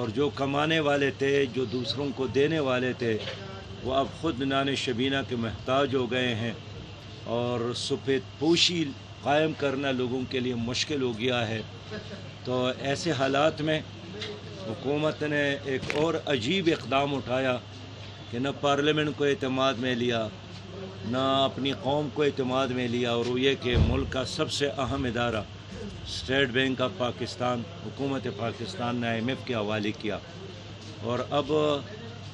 اور جو کمانے والے تھے، جو دوسروں کو دینے والے تھے، وہ اب خود نان شبینہ کے محتاج ہو گئے ہیں، اور سفید پوشی قائم کرنا لوگوں کے لیے مشکل ہو گیا ہے۔ تو ایسے حالات میں حکومت نے ایک اور عجیب اقدام اٹھایا کہ نہ پارلیمنٹ کو اعتماد میں لیا، نہ اپنی قوم کو اعتماد میں لیا، اور وہ یہ کہ ملک کا سب سے اہم ادارہ اسٹیٹ بینک آف پاکستان، حکومت پاکستان نے آئی ایم ایف کے حوالے کیا۔ اور اب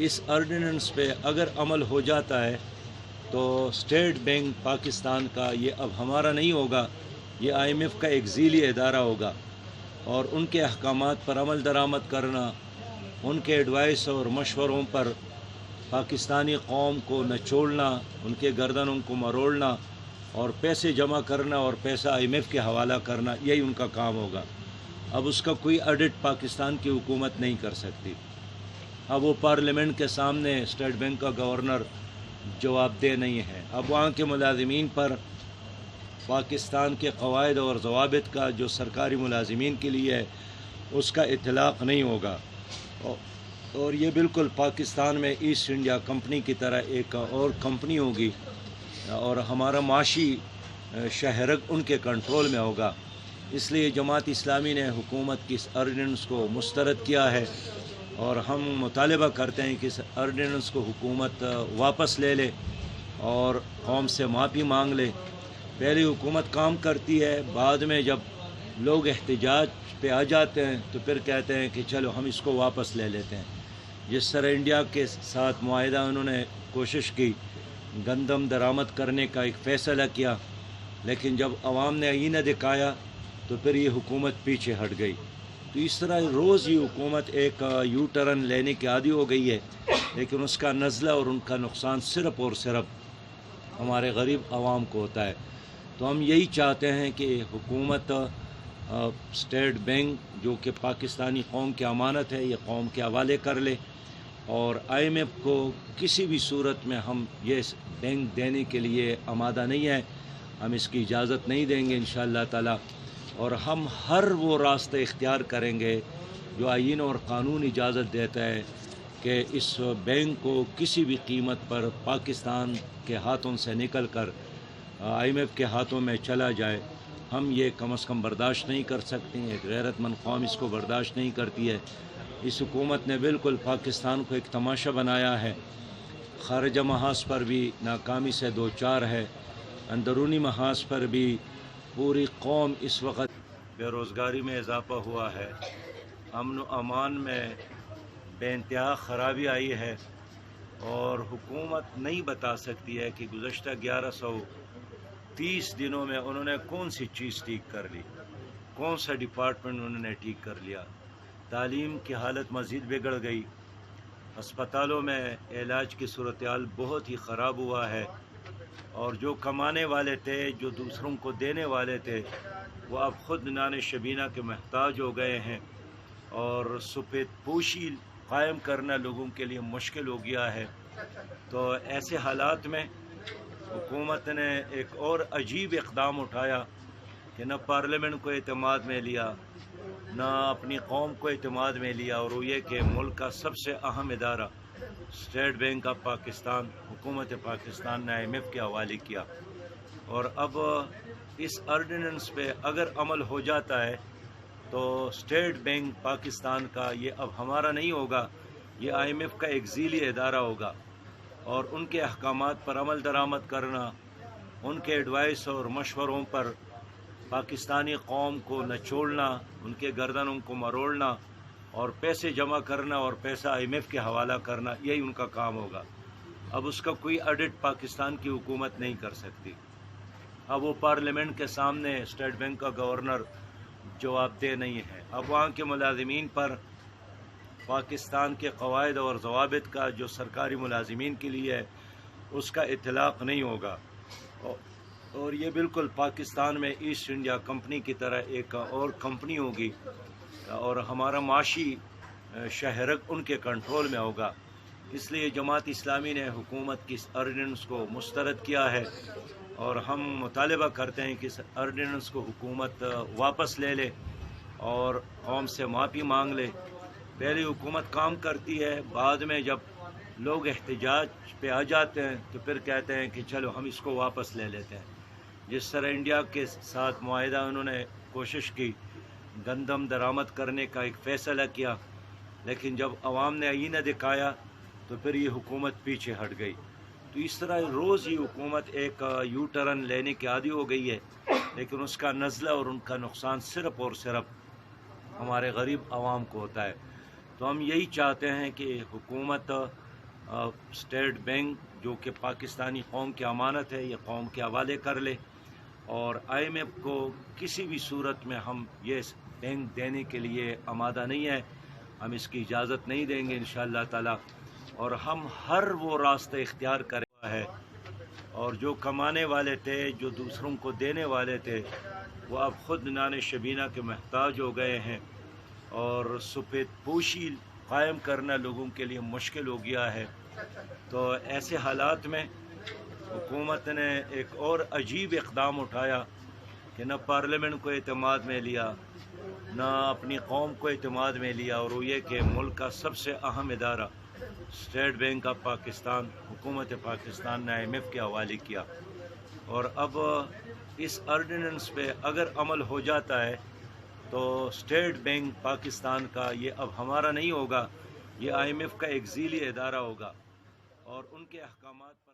اس آرڈیننس پہ اگر عمل ہو جاتا ہے تو اسٹیٹ بینک پاکستان کا یہ اب ہمارا نہیں ہوگا، یہ آئی ایم ایف کا ایک ذیلی ادارہ ہوگا، اور ان کے احکامات پر عمل درآمد کرنا، ان کے ایڈوائس اور مشوروں پر پاکستانی قوم کو نچوڑنا، ان کے گردنوں کو مروڑنا، اور پیسے جمع کرنا اور پیسہ آئی ایم ایف کے حوالہ کرنا، یہی ان کا کام ہوگا۔ اب اس کا کوئی آڈٹ پاکستان کی حکومت نہیں کر سکتی۔ اب وہ پارلیمنٹ کے سامنے اسٹیٹ بینک کا گورنر جواب دہ نہیں ہے۔ اب وہاں کے ملازمین پر پاکستان کے قواعد اور ضوابط کا جو سرکاری ملازمین کے لیے ہے، اس کا اطلاق نہیں ہوگا، اور یہ بالکل پاکستان میں ایسٹ انڈیا کمپنی کی طرح ایک اور کمپنی ہوگی، اور ہمارا معاشی شہرک ان کے کنٹرول میں ہوگا۔ اس لیے جماعت اسلامی نے حکومت کی اس آرڈیننس کو مسترد کیا ہے، اور ہم مطالبہ کرتے ہیں کہ اس آرڈیننس کو حکومت واپس لے لے اور قوم سے معافی مانگ لے۔ پہلی حکومت کام کرتی ہے، بعد میں جب لوگ احتجاج پہ آ جاتے ہیں تو پھر کہتے ہیں کہ چلو ہم اس کو واپس لے لیتے ہیں۔ جس طرح انڈیا کے ساتھ معاہدہ انہوں نے کوشش کی گندم درآمد کرنے کا، ایک فیصلہ کیا، لیکن جب عوام نے آئینہ دکھایا تو پھر یہ حکومت پیچھے ہٹ گئی۔ تو اس طرح روز یہ حکومت ایک یو ٹرن لینے کی عادی ہو گئی ہے، لیکن اس کا نزلہ اور ان کا نقصان صرف اور صرف ہمارے غریب عوام کو ہوتا ہے۔ تو ہم یہی چاہتے ہیں کہ حکومت اسٹیٹ بینک جو کہ پاکستانی قوم کی امانت ہے، یہ قوم کے حوالے کر لے، اور آئی ایم ایف کو کسی بھی صورت میں ہم یہ بینک دینے کے لیے آمادہ نہیں ہیں، ہم اس کی اجازت نہیں دیں گے انشاءاللہ تعالی، اور ہم ہر وہ راستہ اختیار کریں گے جو آئین اور قانون اجازت دیتا ہے کہ اس بینک کو کسی بھی قیمت پر پاکستان کے ہاتھوں سے نکل کر آئی ایم ایف کے ہاتھوں میں چلا جائے۔ ہم یہ کم از کم برداشت نہیں کر سکتے ہیں، ایک غیرت مند قوم اس کو برداشت نہیں کرتی ہے۔ اس حکومت نے بالکل پاکستان کو ایک تماشا بنایا ہے، خارجہ محاذ پر بھی ناکامی سے دو چار ہے، اندرونی محاذ پر بھی پوری قوم اس وقت بے روزگاری میں اضافہ ہوا ہے، امن و امان میں بے انتہا خرابی آئی ہے، اور حکومت نہیں بتا سکتی ہے کہ گزشتہ 1130 دنوں میں انہوں نے کون سی چیز ٹھیک کر لی، کون سا ڈپارٹمنٹ انہوں نے ٹھیک کر لیا۔ تعلیم کی حالت مزید بگڑ گئی، ہسپتالوں میں علاج کی صورتحال بہت ہی خراب ہوا ہے، اور جو کمانے والے تھے، جو دوسروں کو دینے والے تھے، وہ اب خود نان شبینہ کے محتاج ہو گئے ہیں، اور سفید پوشی قائم کرنا لوگوں کے لیے مشکل ہو گیا ہے۔ تو ایسے حالات میں حکومت نے ایک اور عجیب اقدام اٹھایا کہ نہ پارلیمنٹ کو اعتماد میں لیا، نہ اپنی قوم کو اعتماد میں لیا، اور وہ یہ کہ ملک کا سب سے اہم ادارہ اسٹیٹ بینک آف پاکستان، حکومت پاکستان نے آئی ایم ایف کے حوالے کیا۔ اور اب اس آرڈیننس پہ اگر عمل ہو جاتا ہے تو اسٹیٹ بینک پاکستان کا یہ اب ہمارا نہیں ہوگا، یہ آئی ایم ایف کا ایک ذیلی ادارہ ہوگا، اور ان کے احکامات پر عمل درآمد کرنا، ان کے ایڈوائس اور مشوروں پر پاکستانی قوم کو نچوڑنا، ان کے گردنوں کو مروڑنا، اور پیسے جمع کرنا اور پیسہ آئی ایم ایف کے حوالہ کرنا، یہی ان کا کام ہوگا۔ اب اس کا کوئی آڈٹ پاکستان کی حکومت نہیں کر سکتی۔ اب وہ پارلیمنٹ کے سامنے اسٹیٹ بینک کا گورنر جواب دہ نہیں ہے۔ اب وہاں کے ملازمین پر پاکستان کے قواعد اور ضوابط کا جو سرکاری ملازمین کے لیے ہے، اس کا اطلاق نہیں ہوگا، اور یہ بالکل پاکستان میں ایسٹ انڈیا کمپنی کی طرح ایک اور کمپنی ہوگی، اور ہمارا معاشی شہرک ان کے کنٹرول میں ہوگا۔ اس لیے جماعت اسلامی نے حکومت کی اس آرڈیننس کو مسترد کیا ہے، اور ہم مطالبہ کرتے ہیں کہ اس آرڈیننس کو حکومت واپس لے لے اور قوم سے معافی مانگ لے۔ پہلے حکومت کام کرتی ہے، بعد میں جب لوگ احتجاج پہ آ جاتے ہیں تو پھر کہتے ہیں کہ چلو ہم اس کو واپس لے لیتے ہیں۔ جس طرح انڈیا کے ساتھ معاہدہ انہوں نے کوشش کی گندم درآمد کرنے کا، ایک فیصلہ کیا، لیکن جب عوام نے آئینہ دکھایا تو پھر یہ حکومت پیچھے ہٹ گئی۔ تو اس طرح روز یہ حکومت ایک یو ٹرن لینے کی عادی ہو گئی ہے، لیکن اس کا نزلہ اور ان کا نقصان صرف اور صرف ہمارے غریب عوام کو ہوتا ہے۔ تو ہم یہی چاہتے ہیں کہ حکومت اسٹیٹ بینک جو کہ پاکستانی قوم کی امانت ہے، یہ قوم کے حوالے کر لے، اور آئی ایم ایف کو کسی بھی صورت میں ہم یہ بینک دینے کے لیے آمادہ نہیں ہے، ہم اس کی اجازت نہیں دیں گے انشاءاللہ تعالی، اور ہم ہر وہ راستہ اختیار کرے ہے، اور جو کمانے والے تھے، جو دوسروں کو دینے والے تھے، وہ اب خود نان شبینہ کے محتاج ہو گئے ہیں، اور سفید پوشی قائم کرنا لوگوں کے لیے مشکل ہو گیا ہے۔ تو ایسے حالات میں حکومت نے ایک اور عجیب اقدام اٹھایا کہ نہ پارلیمنٹ کو اعتماد میں لیا، نہ اپنی قوم کو اعتماد میں لیا، اور وہ یہ کہ ملک کا سب سے اہم ادارہ اسٹیٹ بینک آف پاکستان، حکومت پاکستان نے آئی ایم ایف کے حوالے کیا۔ اور اب اس آرڈیننس پہ اگر عمل ہو جاتا ہے تو اسٹیٹ بینک پاکستان کا یہ اب ہمارا نہیں ہوگا، یہ آئی ایم ایف کا ایک ذیلی ادارہ ہوگا، اور ان کے احکامات پر